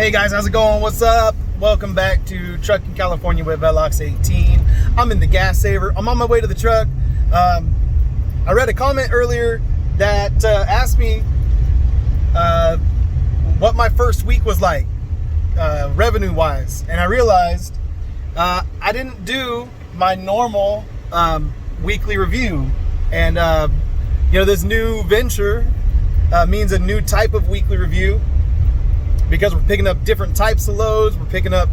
Hey guys, how's it going? What's up? Welcome back to Trucking California with Velox 18. I'm in the gas saver. I'm on my way to the truck. I read a comment earlier that asked me what my first week was like, revenue-wise, and I realized I didn't do my normal weekly review, and this new venture means a new type of weekly review. Because we're picking up different types of loads, we're picking up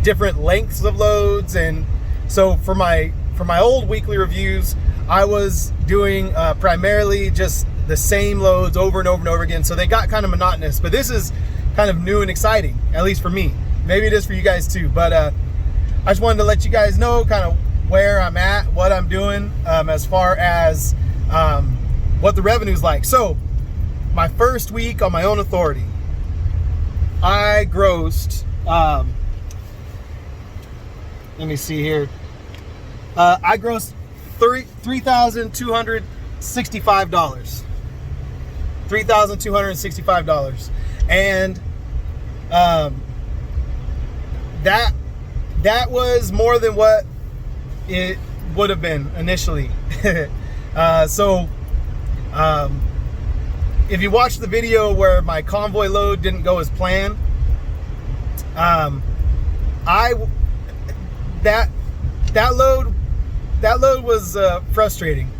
different lengths of loads, and so for my old weekly reviews, I was doing primarily just the same loads over and over and over again. So they got kind of monotonous. But this is kind of new and exciting, at least for me. Maybe it is for you guys too. But I just wanted to let you guys know kind of where I'm at, what I'm doing, as far as what the revenue's like. So my first week on my own authority, I grossed, let me see here. I grossed $3,265. $3,265. And that was more than what it would have been initially. If you watch the video where my convoy load didn't go as planned, that load was frustrating.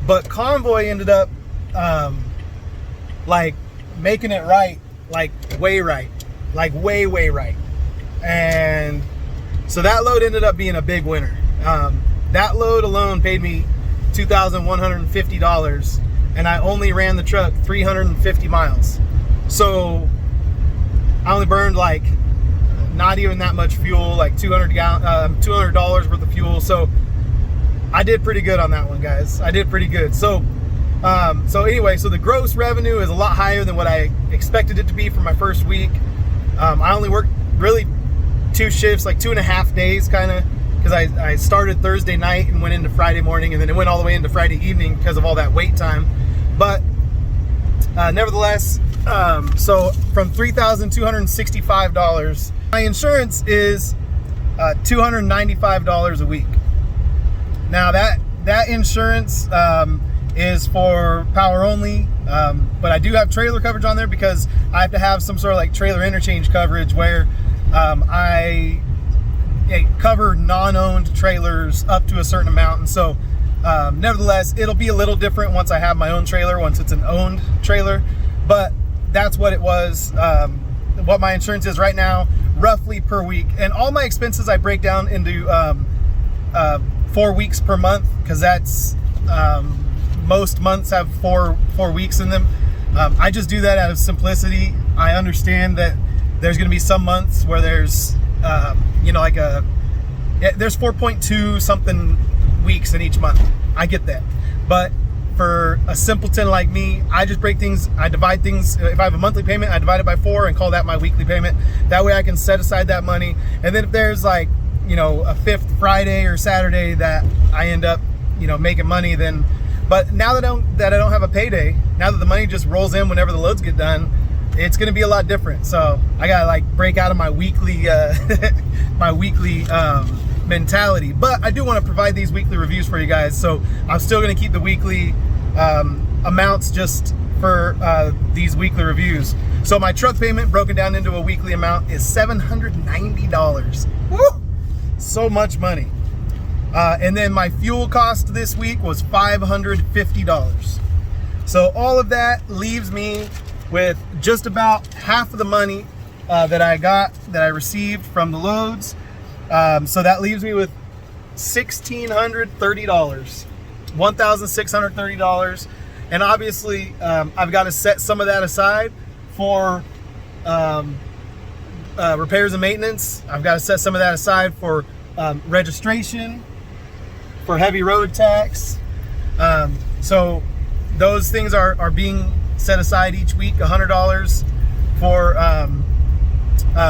But convoy ended up like making it right, like way right, like way right. And so that load ended up being a big winner. That load alone paid me $2,150. And I only ran the truck 350 miles. So I only burned like not even that much fuel, like $200 worth of fuel. So I did pretty good on that one, guys. I did pretty good. So anyway, so the gross revenue is a lot higher than what I expected it to be for my first week. I only worked really 2 shifts, like 2.5 days kind of, because I started Thursday night and went into Friday morning, and then it went all the way into Friday evening because of all that wait time. But nevertheless, so from $3,265, my insurance is $295 a week. Now that insurance is for power only, but I do have trailer coverage on there because I have to have some sort of like trailer interchange coverage where I cover non-owned trailers up to a certain amount. And so nevertheless, it'll be a little different once I have my own trailer, once it's an owned trailer. But that's what it was, what my insurance is right now, roughly per week. And all my expenses I break down into 4 weeks per month, because that's most months have four weeks in them. I just do that out of simplicity. I understand that there's going to be some months where there's there's 4.2 something weeks in each month. I get that. But for a simpleton like me, I just break things, I divide things. If I have a monthly payment, I divide it by 4 and call that my weekly payment. That way I can set aside that money. And then if there's like, a 5th Friday or Saturday that I end up, making money, then, but now that I don't have a payday, now that the money just rolls in whenever the loads get done, it's going to be a lot different. So I got to like break out of my weekly, mentality. But I do want to provide these weekly reviews for you guys. So I'm still going to keep the weekly amounts just for these weekly reviews. So my truck payment broken down into a weekly amount is $790. Woo! So much money. And then my fuel cost this week was $550. So all of that leaves me with just about half of the money that I received from the loads. So that leaves me with $1,630, $1,630. And obviously, I've got to set some of that aside for repairs and maintenance. I've got to set some of that aside for registration, for heavy road tax. So those things are being set aside each week. $100 for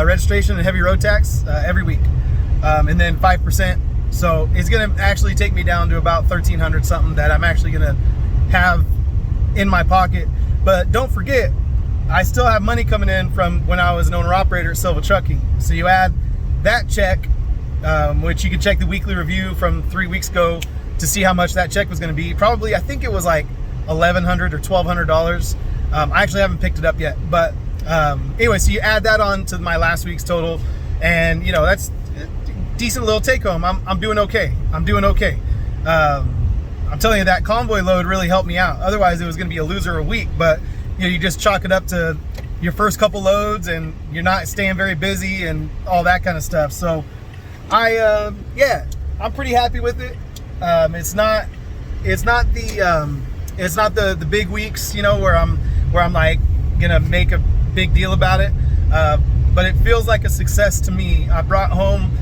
registration and heavy road tax every week, and then 5%. So it's going to actually take me down to about $1,300 something that I'm actually going to have in my pocket. But don't forget, I still have money coming in from when I was an owner-operator at Silva Trucking. So you add that check, which you can check the weekly review from 3 weeks ago to see how much that check was going to be. Probably, I think it was like $1,100 or $1,200. I actually haven't picked it up yet, but anyway, so you add that on to my last week's total, and you know, that's a decent little take home. I'm doing okay. I'm doing okay. I'm telling you, that Convoy load really helped me out. Otherwise, it was going to be a loser a week. But you know, you just chalk it up to your first couple loads, and you're not staying very busy and all that kind of stuff. So, yeah, I'm pretty happy with it. It's not the big weeks, you know, where I'm like gonna make a big deal about it. But it feels like a success to me. I brought home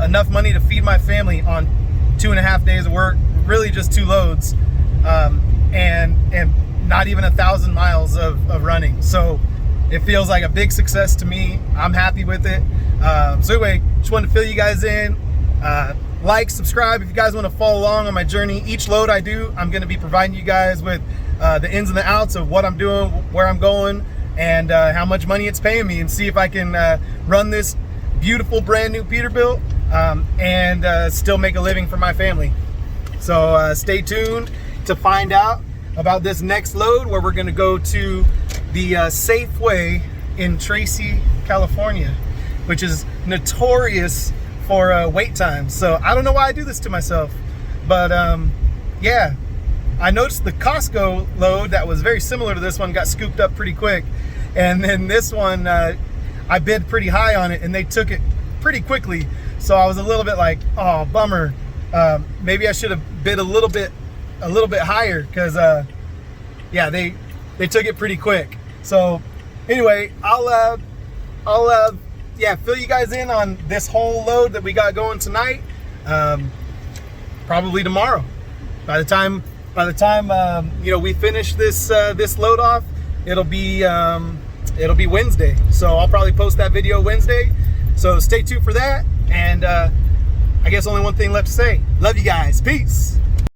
enough money to feed my family on 2.5 days of work, really just 2 loads, and not even 1,000 miles of running. So it feels like a big success to me. I'm happy with it. So anyway, just wanted to fill you guys in. Like, subscribe if you guys want to follow along on my journey. Each load I do, I'm going to be providing you guys with the ins and the outs of what I'm doing, where I'm going, and how much money it's paying me, and see if I can run this beautiful brand new Peterbilt and still make a living for my family. So stay tuned to find out about this next load, where we're going to go to the Safeway in Tracy, California, which is notorious for wait times. So I don't know why I do this to myself, but yeah, I noticed the Costco load that was very similar to this one got scooped up pretty quick, and then this one I bid pretty high on it, and they took it pretty quickly. So I was a little bit like, oh, bummer. Maybe I should have bid a little bit higher, because yeah, they took it pretty quick. So anyway, I'll yeah, fill you guys in on this whole load that we got going tonight. Probably tomorrow. By the time you know, we finish this this load off, it'll be Wednesday. So I'll probably post that video Wednesday. So stay tuned for that. And I guess only one thing left to say. Love you guys. Peace.